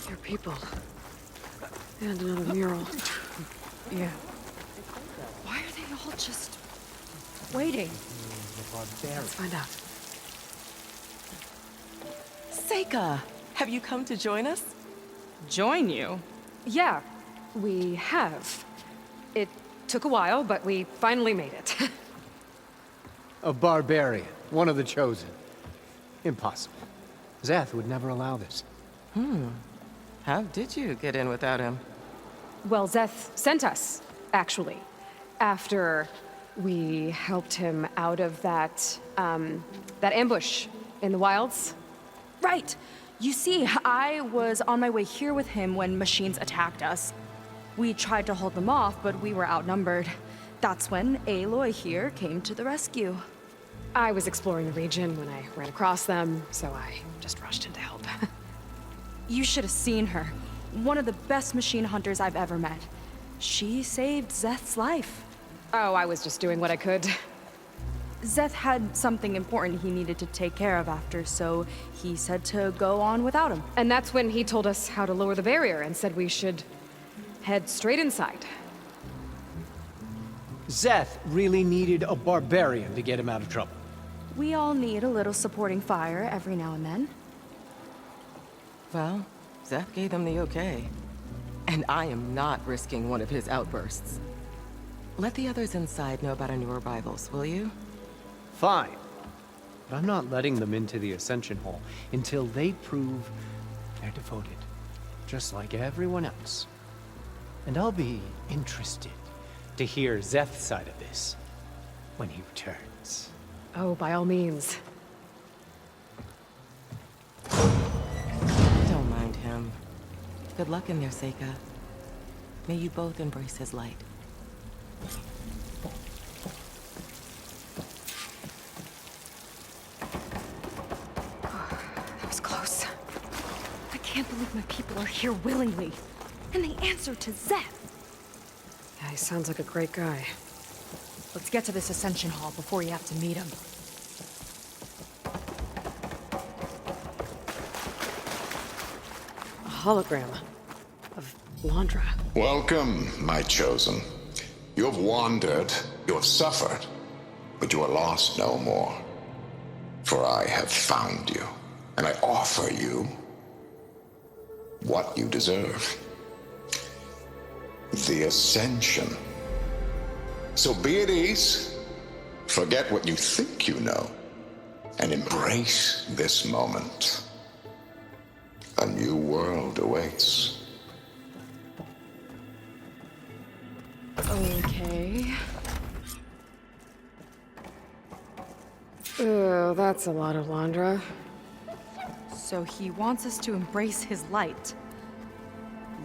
They're people. And another mural. Yeah. Why are they all just waiting? Let's find out. Seika, have you come to join us? Join you? Yeah, we have. It took a while, but we finally made it. A barbarian, one of the chosen. Impossible. Zeth would never allow this. How did you get in without him? Well, Zeth sent us, actually. After we helped him out of that ambush in the wilds. Right. You see, I was on my way here with him when machines attacked us. We tried to hold them off, but we were outnumbered. That's when Aloy here came to the rescue. I was exploring the region when I ran across them, so I just rushed in to help. You should have seen her. One of the best machine hunters I've ever met. She saved Zeth's life. Oh, I was just doing what I could. Zeth had something important he needed to take care of after, so he said to go on without him. And that's when he told us how to lower the barrier and said we should head straight inside. Zeth really needed a barbarian to get him out of trouble. We all need a little supporting fire every now and then. Well, Zeth gave them the okay. And I am not risking one of his outbursts. Let the others inside know about our new arrivals, will you? Fine. But I'm not letting them into the Ascension Hall until they prove they're devoted. Just like everyone else. And I'll be interested to hear Zeth's side of this when he returns. Oh, by all means. Don't mind him. Good luck in there, Seika. May you both embrace his light. That was close. I can't believe my people are here willingly. And they answered to Zeth. Yeah, he sounds like a great guy. Let's get to this Ascension Hall before you have to meet him. A hologram of Landra. Welcome, my chosen. You have wandered, you have suffered, but you are lost no more. For I have found you, and I offer you what you deserve. The Ascension. So be at ease, forget what you think you know, and embrace this moment. A new world awaits. Okay. Oh, that's a lot of Landra. So he wants us to embrace his light.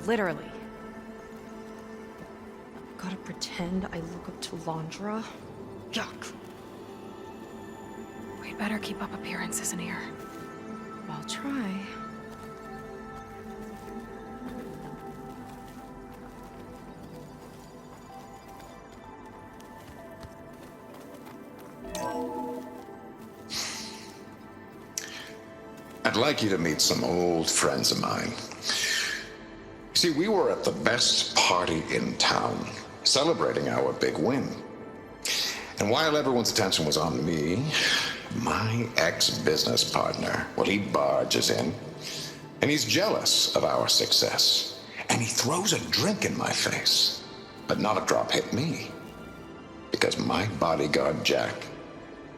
Literally. Gotta pretend I look up to Landra? Yuck. We'd better keep up appearances in here. I'll try. I'd like you to meet some old friends of mine. You see, we were at the best party in town, celebrating our big win. And while everyone's attention was on me, my ex-business partner, well, he barges in, and he's jealous of our success. And he throws a drink in my face, but not a drop hit me. Because my bodyguard, Jack,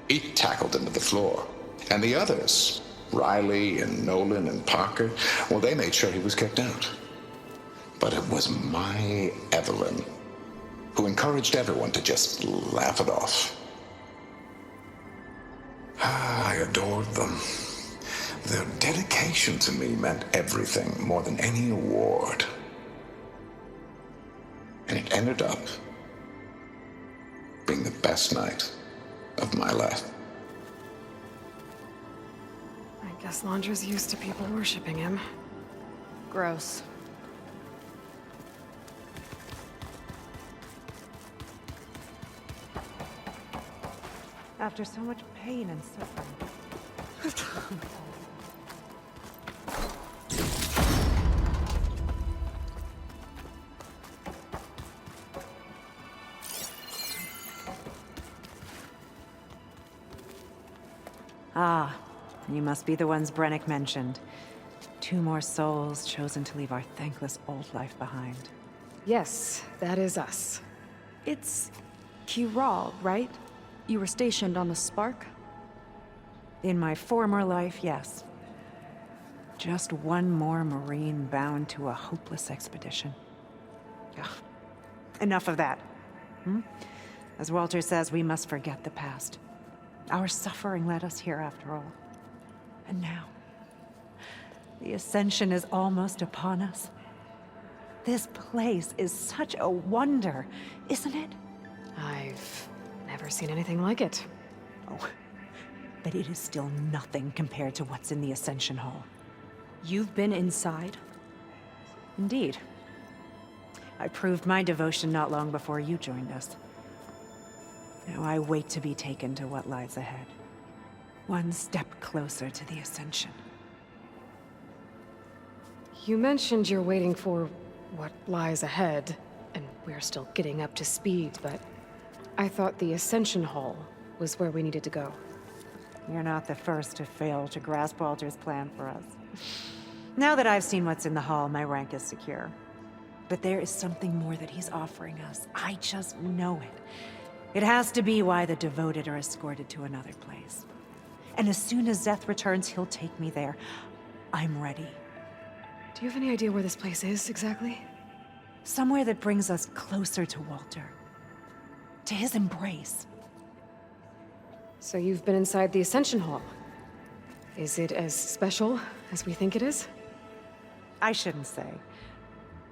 he tackled him to the floor. And the others, Riley and Nolan and Parker, well, they made sure he was kicked out. But it was my Evelyn who encouraged everyone to just laugh it off. I adored them. Their dedication to me meant everything, more than any award. And it ended up being the best night of my life. I guess Landra's used to people worshipping him. Gross. After so much pain and suffering. Ah, you must be the ones Brennick mentioned. 2 more souls chosen to leave our thankless old life behind. Yes, that is us. It's Kiral, right? You were stationed on the Spark? In my former life, yes. Just one more Marine bound to a hopeless expedition. Ugh. Enough of that. As Walter says, we must forget the past. Our suffering led us here after all. And now, the Ascension is almost upon us. This place is such a wonder, isn't it? I've never seen anything like it. Oh, but it is still nothing compared to what's in the Ascension Hall. You've been inside? Indeed. I proved my devotion not long before you joined us. Now I wait to be taken to what lies ahead. One step closer to the Ascension. You mentioned you're waiting for what lies ahead, and we're still getting up to speed, but I thought the Ascension Hall was where we needed to go. You're not the first to fail to grasp Walter's plan for us. Now that I've seen what's in the hall, my rank is secure. But there is something more that he's offering us. I just know it. It has to be why the devoted are escorted to another place. And as soon as Zeth returns, he'll take me there. I'm ready. Do you have any idea where this place is, exactly? Somewhere that brings us closer to Walter. To his embrace. So you've been inside the Ascension Hall. Is it as special as we think it is? I shouldn't say.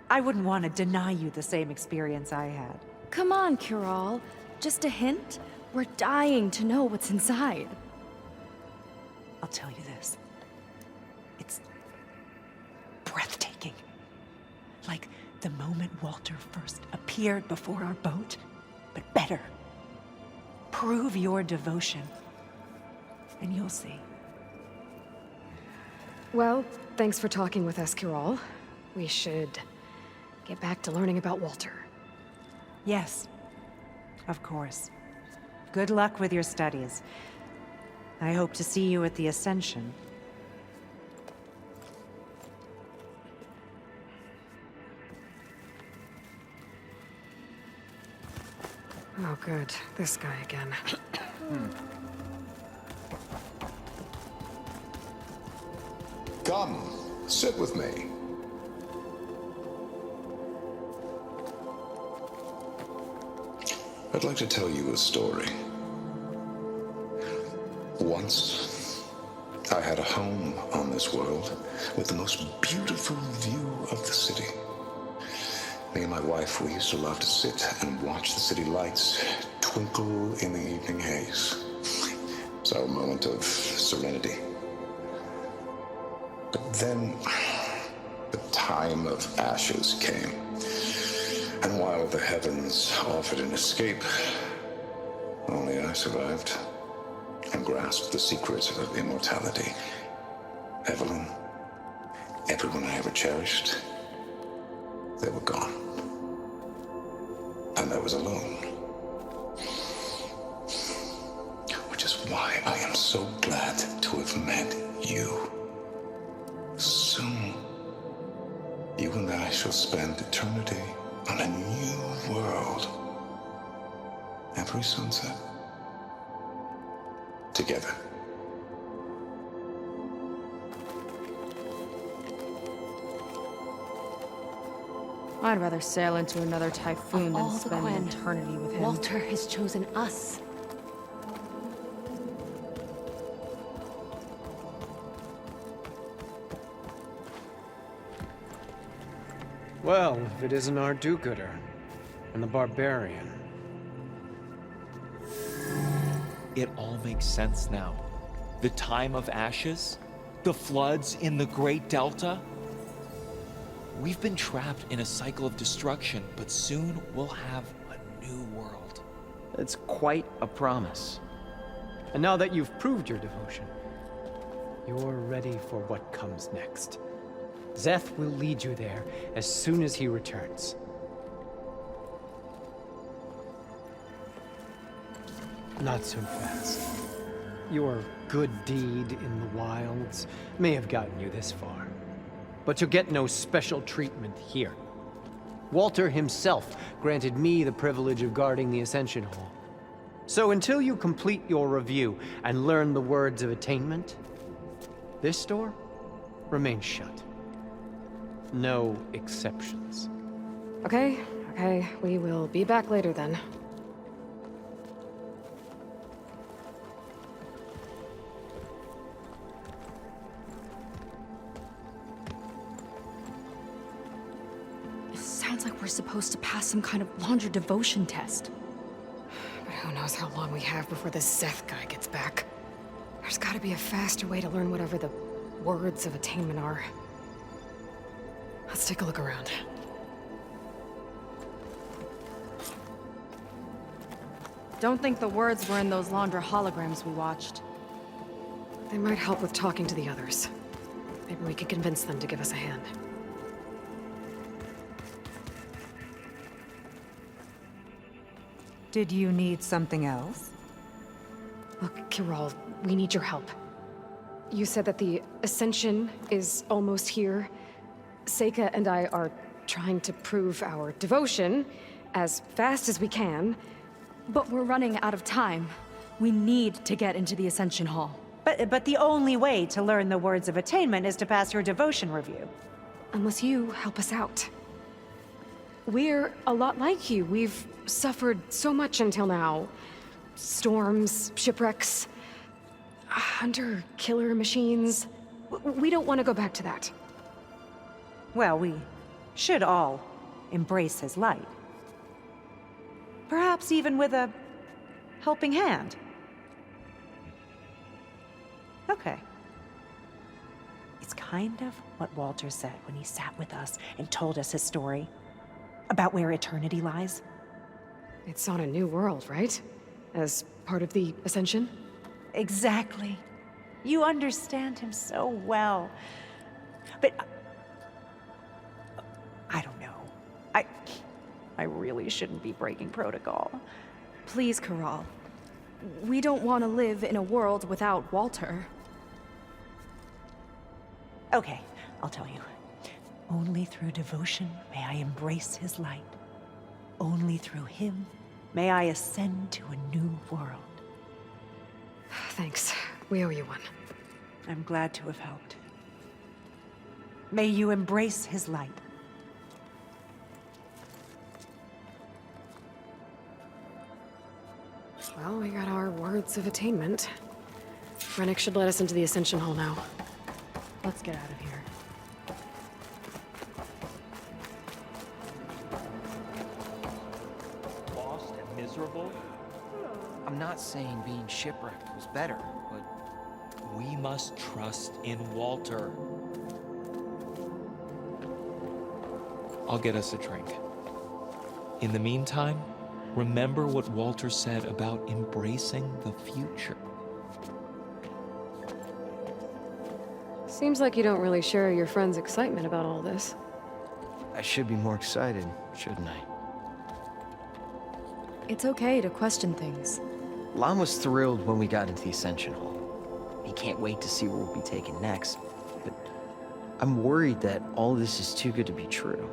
I wouldn't want to deny you the same experience I had. Come on, Kiral. Just a hint? We're dying to know what's inside. I'll tell you this. It's breathtaking. Like the moment Walter first appeared before our boat, but better. Prove your devotion, and you'll see. Well, thanks for talking with us, Kiral. We should get back to learning about Walter. Yes, of course. Good luck with your studies. I hope to see you at the Ascension. Oh, good. This guy again. Come, sit with me. I'd like to tell you a story. Once, I had a home on this world with the most beautiful view of the city. Me and my wife, we used to love to sit and watch the city lights twinkle in the evening haze. It's our moment of serenity. But then, the time of ashes came. And while the heavens offered an escape, only I survived and grasped the secrets of immortality. Evelyn, everyone I ever cherished, they were gone. And I was alone. Which is why I am so glad to have met you. Soon, you and I shall spend eternity on a new world. Every sunset. Together. I'd rather sail into another typhoon Of than all the spend an Quen, eternity with him. Walter has chosen us. Well, if it isn't our do-gooder and the barbarian. It all makes sense now. The time of ashes, the floods in the Great Delta. We've been trapped in a cycle of destruction, but soon we'll have a new world. It's quite a promise. And now that you've proved your devotion, you're ready for what comes next. Zeth will lead you there as soon as he returns. Not so fast. Your good deed in the wilds may have gotten you this far, but you'll get no special treatment here. Walter himself granted me the privilege of guarding the Ascension Hall. So until you complete your review and learn the words of attainment, this door remains shut. No exceptions. Okay, we will be back later then. It sounds like we're supposed to pass some kind of laundry devotion test. But who knows how long we have before this Zeth guy gets back. There's gotta be a faster way to learn whatever the words of attainment are. Let's take a look around. Don't think the words were in those Laundra holograms we watched. They might help with talking to the others. Maybe we can convince them to give us a hand. Did you need something else? Look, Kirol, we need your help. You said that the Ascension is almost here. Seika and I are trying to prove our devotion as fast as we can. But we're running out of time. We need to get into the Ascension Hall. But the only way to learn the words of attainment is to pass your devotion review. Unless you help us out. We're a lot like you. We've suffered so much until now. Storms, shipwrecks, hunter-killer machines. We don't want to go back to that. Well, we should all embrace his light. Perhaps even with a helping hand. Okay. It's kind of what Walter said when he sat with us and told us his story about where eternity lies. It's on a new world, right? As part of the Ascension? Exactly. You understand him so well. But I don't know. I really shouldn't be breaking protocol. Please, Kirol. We don't want to live in a world without Walter. Okay, I'll tell you. Only through devotion may I embrace his light. Only through him may I ascend to a new world. Thanks. We owe you one. I'm glad to have helped. May you embrace his light. Well, we got our words of attainment. Rennick should let us into the Ascension Hall now. Let's get out of here. Lost and miserable? I'm not saying being shipwrecked was better, but We must trust in Walter. I'll get us a drink. In the meantime, remember what Walter said about embracing the future. Seems like you don't really share your friend's excitement about all this. I should be more excited, shouldn't I? It's okay to question things. Lon was thrilled when we got into the Ascension Hall. He can't wait to see where we'll be taken next. But I'm worried that all this is too good to be true.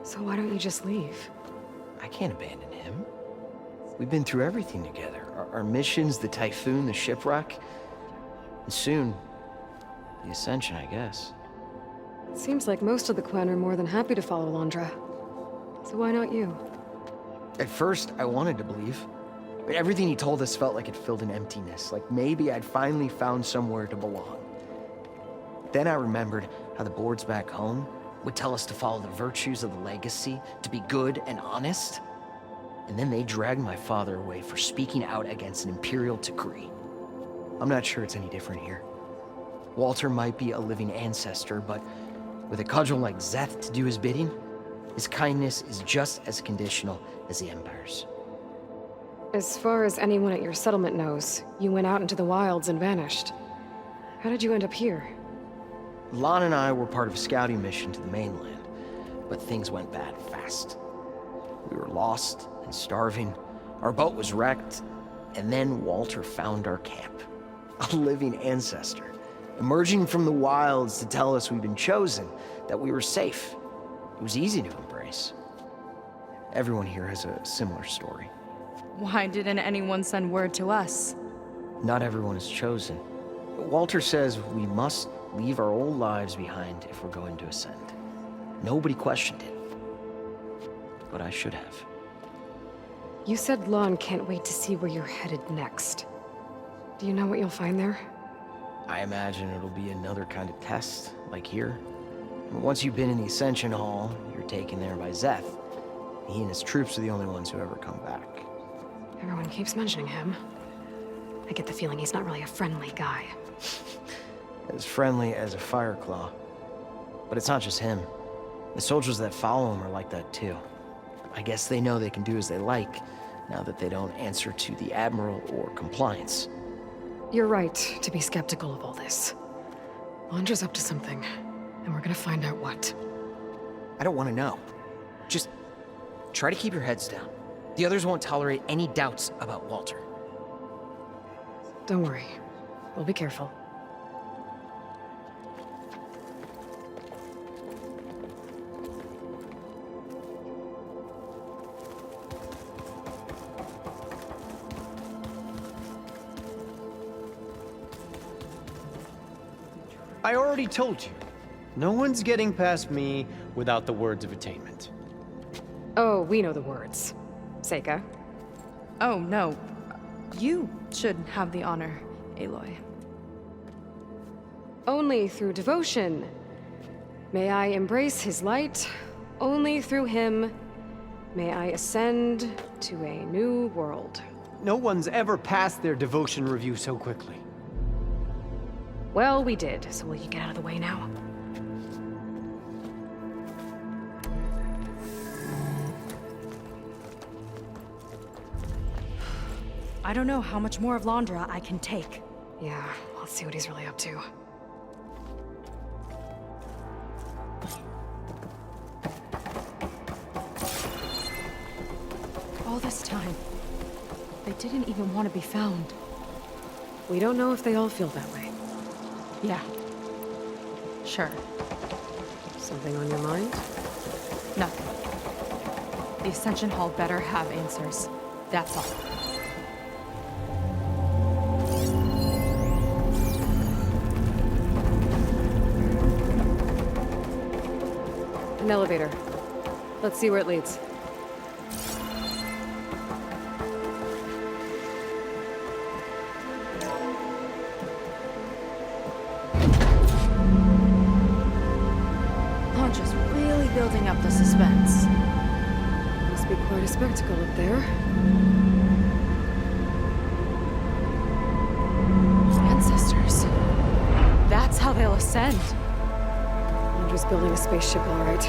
So why don't you just leave? I can't abandon him. We've been through everything together. Our missions, the typhoon, the shipwreck. And soon, the Ascension, I guess. Seems like most of the Quen are more than happy to follow Londra. So why not you? At first, I wanted to believe. But everything he told us felt like it filled an emptiness. Like maybe I'd finally found somewhere to belong. Then I remembered how the boards back home would tell us to follow the virtues of the legacy, to be good and honest. And then they dragged my father away for speaking out against an imperial decree. I'm not sure it's any different here. Walter might be a living ancestor, but with a cudgel like Zeth to do his bidding, his kindness is just as conditional as the Empire's. As far as anyone at your settlement knows, you went out into the wilds and vanished. How did you end up here? Lon and I were part of a scouting mission to the mainland, but things went bad fast. We were lost and starving, our boat was wrecked, and then Walter found our camp. A living ancestor, emerging from the wilds to tell us we've been chosen, that we were safe. It was easy to embrace. Everyone here has a similar story. Why didn't anyone send word to us? Not everyone is chosen. Walter says we must leave our old lives behind if we're going to ascend. Nobody questioned it. But I should have. You said Lon can't wait to see where you're headed next. Do you know what you'll find there? I imagine it'll be another kind of test, like here. Once you've been in the Ascension Hall, you're taken there by Zeth. He and his troops are the only ones who ever come back. Everyone keeps mentioning him. I get the feeling he's not really a friendly guy. As friendly as a Fireclaw. But it's not just him. The soldiers that follow him are like that too. I guess they know they can do as they like, now that they don't answer to the Admiral or compliance. You're right to be skeptical of all this. Londra's up to something, and we're gonna find out what. I don't want to know. Just try to keep your heads down. The others won't tolerate any doubts about Walter. Don't worry. We'll be careful. I already told you. No one's getting past me without the words of attainment. Oh, we know the words. Seika. Oh, no. You should have the honor, Aloy. Only through devotion. May I embrace his light. Only through him may I ascend to a new world. No one's ever passed their devotion review so quickly. Well, we did, so will you get out of the way now? I don't know how much more of Londra I can take. Yeah, let's see what he's really up to. All this time, they didn't even want to be found. We don't know if they all feel that way. Yeah. Sure. Something on your mind? Nothing. The Ascension Hall better have answers. That's all. An elevator. Let's see where it leads. Londra's really building up the suspense. Must be quite a spectacle up there. Ancestors. That's how they'll ascend. Londra's building a spaceship, all right.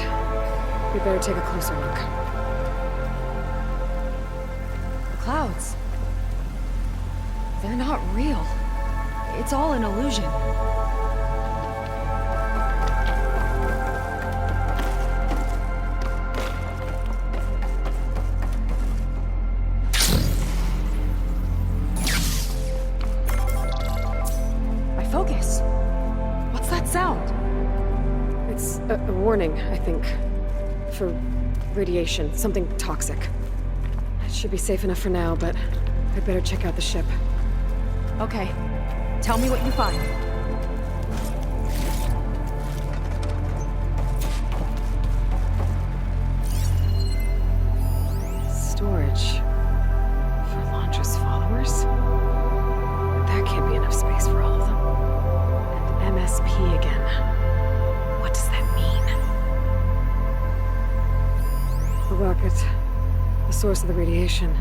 We better take a closer look. The clouds. They're not real. It's all an illusion. My focus. What's that sound? It's a warning, I think. For radiation, something toxic. It should be safe enough for now, but I'd better check out the ship. Okay. Tell me what you find. Storage. For Londra's followers? That can't be enough space for all of them. And MSP again. What does that mean? The rocket. The source of the radiation.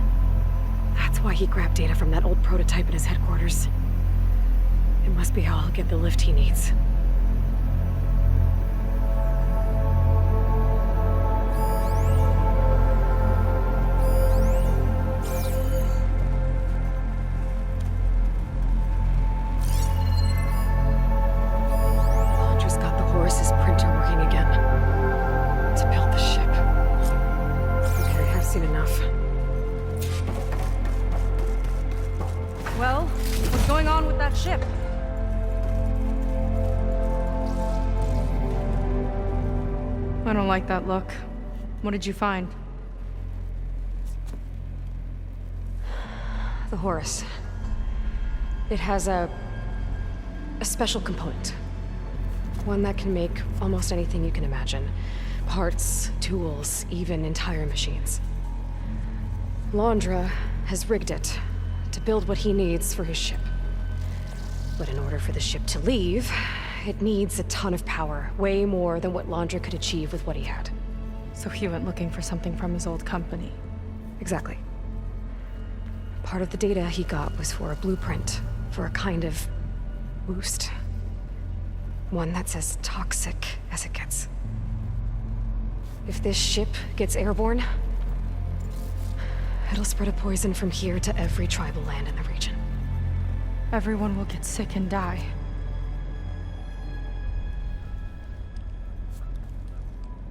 That's why he grabbed data from that old prototype in his headquarters. It must be how he'll get the lift he needs. Londra's got the Horus's printer working again. To build the ship. Okay, I've seen enough. Well, what's going on with that ship? I don't like that look. What did you find? The Horus. It has a special component. One that can make almost anything you can imagine. Parts, tools, even entire machines. Londra has rigged it to build what he needs for his ship. But in order for the ship to leave, it needs a ton of power, way more than what Londra could achieve with what he had. So he went looking for something from his old company. Exactly. Part of the data he got was for a blueprint, for a kind of boost. One that's as toxic as it gets. If this ship gets airborne, it'll spread a poison from here to every tribal land in the region. Everyone will get sick and die.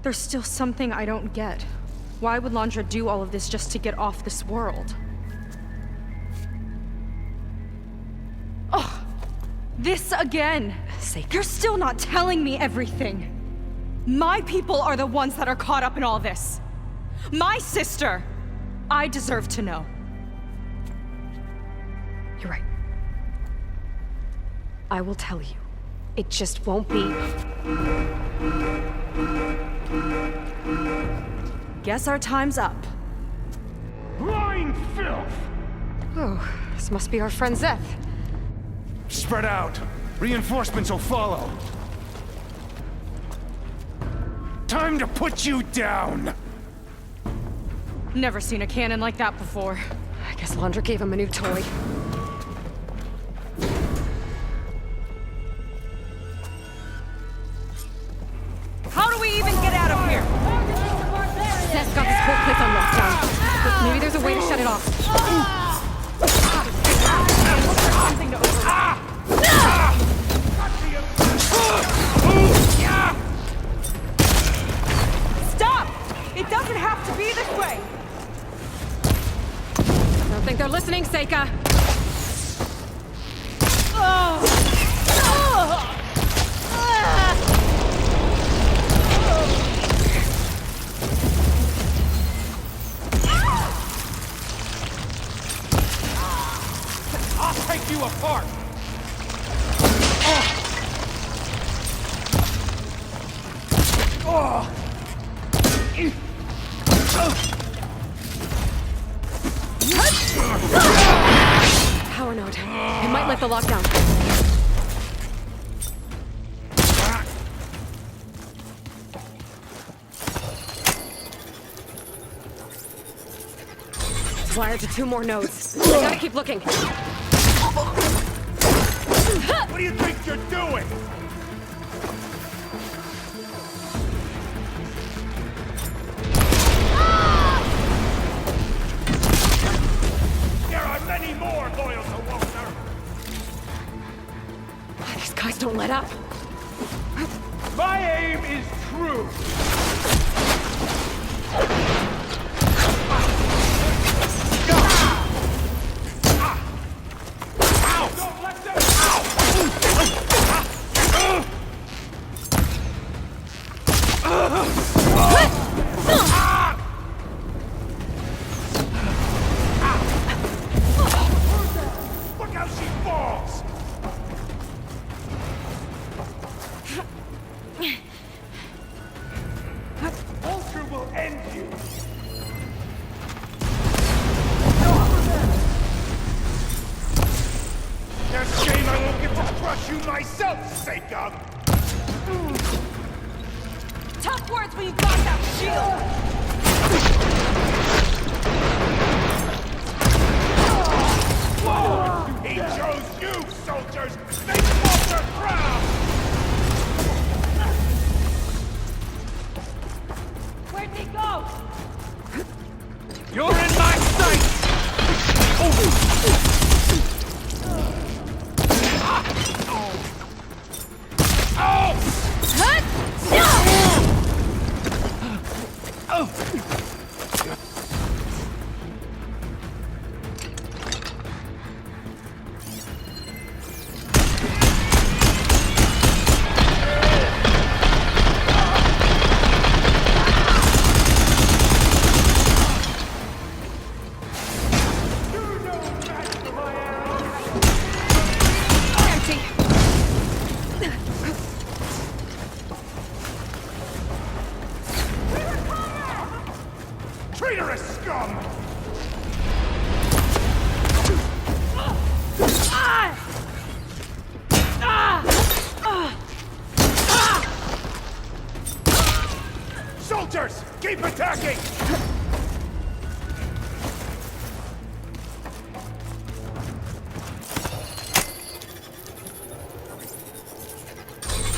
There's still something I don't get. Why would Londra do all of this just to get off this world? Oh! This again! You're still not telling me everything! My people are the ones that are caught up in all this! My sister! I deserve to know. You're right. I will tell you. It just won't be... Guess our time's up. Lying filth! Oh, this must be our friend Zeth. Spread out. Reinforcements will follow. Time to put you down! Never seen a cannon like that before. I guess Londra gave him a new toy. How do we even get out of here? Zeth's got this whole place on lockdown. But maybe there's a way to shut it off. Something to override. Stop! It doesn't have to be this way! I don't think they're listening, Seika. I'll take you apart! Power node. It might lift the lockdown. It's wired to 2 more nodes. I gotta keep looking. What do you think you're doing? There are many more loyal to Walter. These guys don't let up. My aim is true. Don't let them Look how she falls! Ultra will end you! There's a shame I won't get to crush you myself, sake of! Tough words when you got that shield! Whoa! He chose you, soldiers! Make Walter proud! Where'd he go? You're in my sight! Traitorous scum! Soldiers, keep attacking!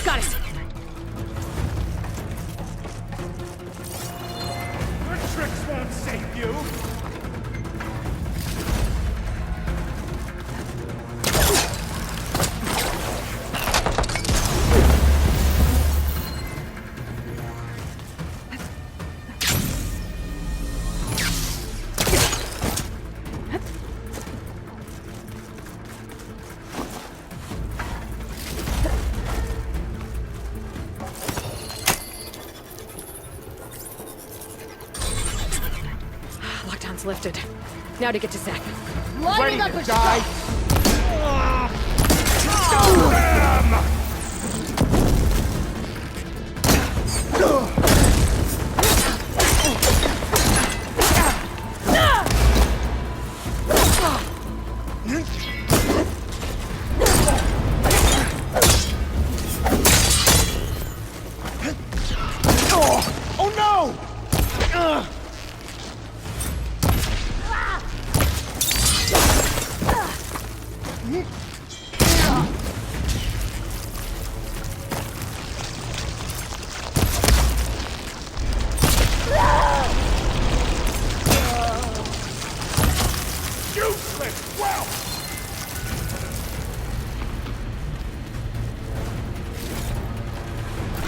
Got it! Your tricks won't save you! Lockdown's lifted. Now to get to Zach. Ready to die? Bam! Oh no! Useless! Well!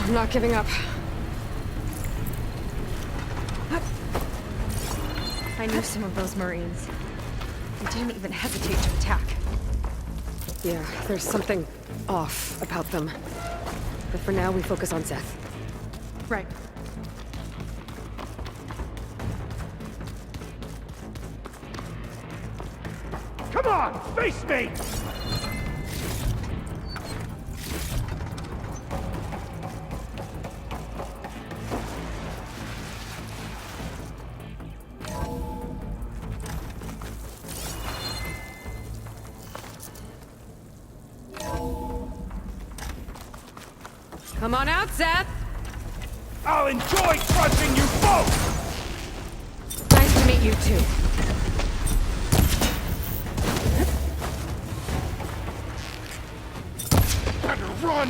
I'm not giving up. I knew some of those Marines. They didn't even hesitate to attack. Yeah, there's something off about them. But for now, we focus on Seth. Right. Come on! Face me! Come on out, Seth! I'll enjoy crushing you both! Nice to meet you, too. Better run!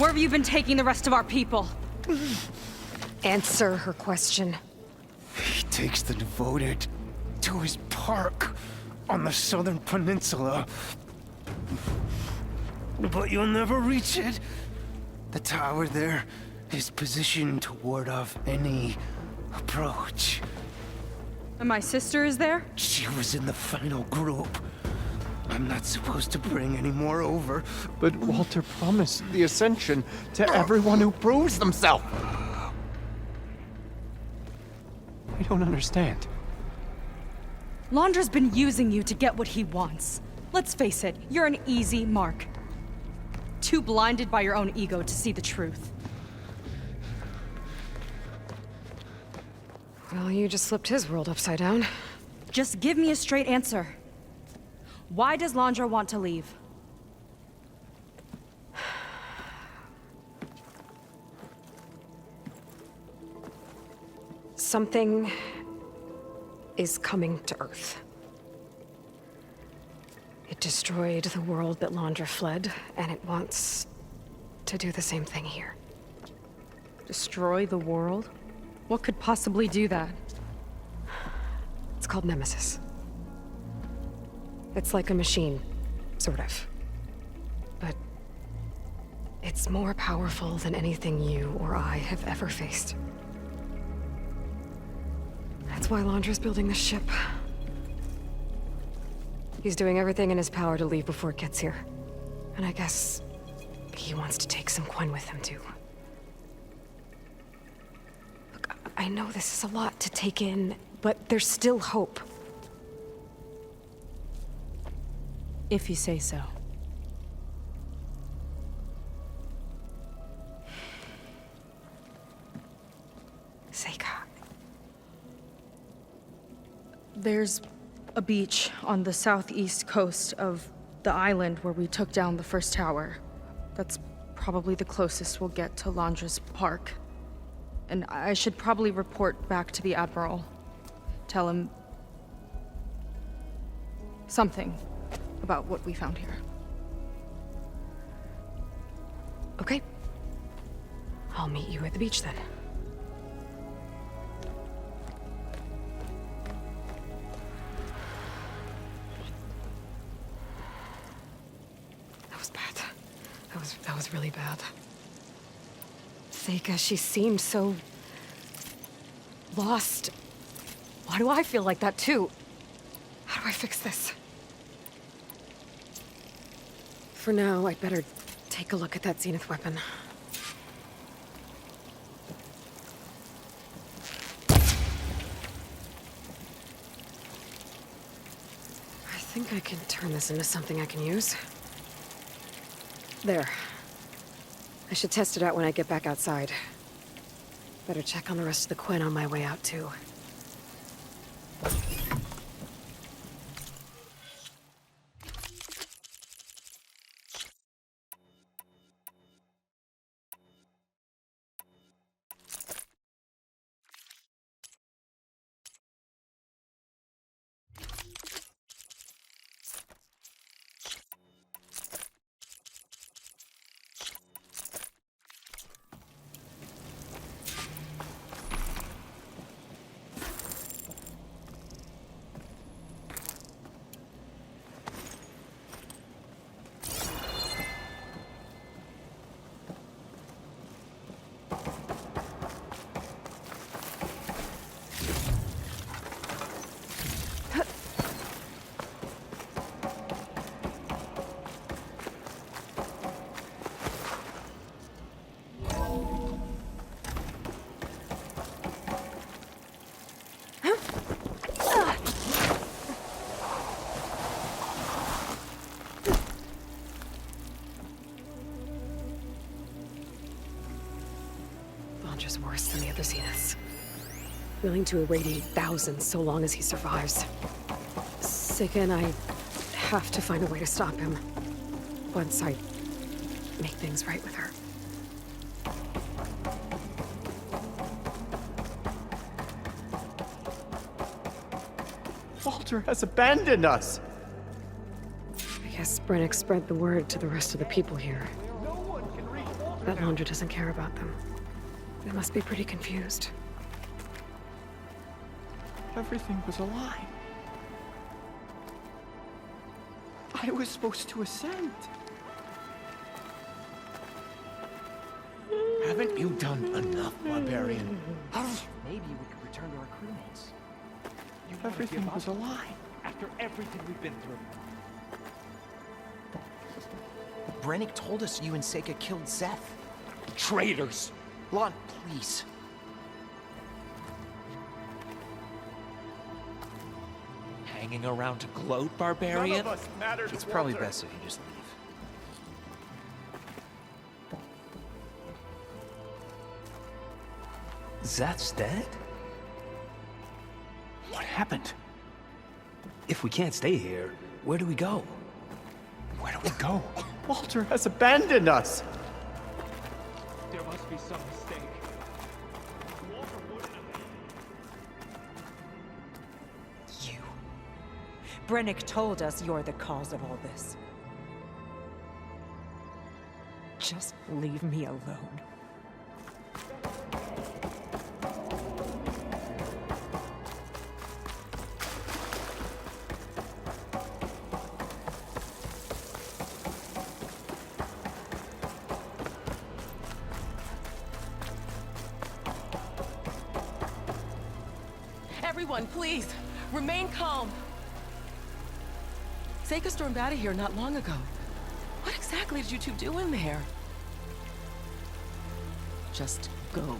Where have you been taking the rest of our people? Answer her question. He takes the devoted to his park on the southern peninsula. But you'll never reach it. The tower there is positioned to ward off any approach. And my sister is there? She was in the final group. I'm not supposed to bring any more over. But Walter promised the Ascension to everyone who proves themselves. I don't understand. Londra's been using you to get what he wants. Let's face it, you're an easy mark. Too blinded by your own ego to see the truth. Well, you just flipped his world upside down. Just give me a straight answer. Why does Londra want to leave? Something is coming to Earth. It destroyed the world that Londra fled, and it wants to do the same thing here. Destroy the world? What could possibly do that? It's called Nemesis. It's like a machine, sort of. But it's more powerful than anything you or I have ever faced. That's why Londra's building this ship. He's doing everything in his power to leave before it gets here. And I guess he wants to take some Quen with him, too. Look, I know this is a lot to take in, but there's still hope. If you say so. Seika. There's a beach on the southeast coast of the island where we took down the first tower. That's probably the closest we'll get to Londra's park. And I should probably report back to the Admiral. Tell him something about what we found here. Okay. I'll meet you at the beach then. That was bad. That was really bad. Seika, she seemed so lost. Why do I feel like that too? How do I fix this? For now, I'd better take a look at that Zenith weapon. I think I can turn this into something I can use. There. I should test it out when I get back outside. Better check on the rest of the Quen on my way out, too. Londra's worse than the other Zeniths. Willing to irradiate thousands so long as he survives. Seika and I have to find a way to stop him. Once I make things right with her. Walter has abandoned us. I guess Brennick spread the word to the rest of the people here. No one can reach Walter. That laundry doesn't care about them. They must be pretty confused. Everything was a lie. I was supposed to ascend. Haven't you done enough, barbarian? Maybe we could return to our crewmates. Everything was a lie. After everything we've been through. Brennick told us you and Seika killed Seth. Traitors! Lon, please. Hanging around to gloat, None barbarian? of us matter to It's probably Walter. best if you just leave. Zeth's dead? What happened? If we can't stay here, where do we go? Where do we go? Walter has abandoned us! There must be some mistake. You. Brennick told us you're the cause of all this. Just leave me alone. Everyone, please, remain calm. Seika stormed out of here not long ago. What exactly did you two do in there? Just go.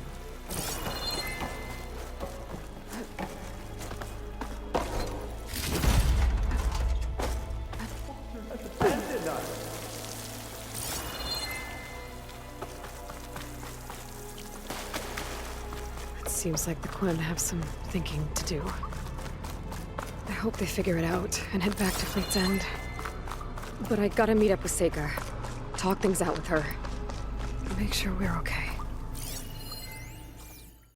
It seems like the Quinn have some thinking to do. I hope they figure it out and head back to Fleet's End. But I gotta meet up with Seika. Talk things out with her. Make sure we're okay.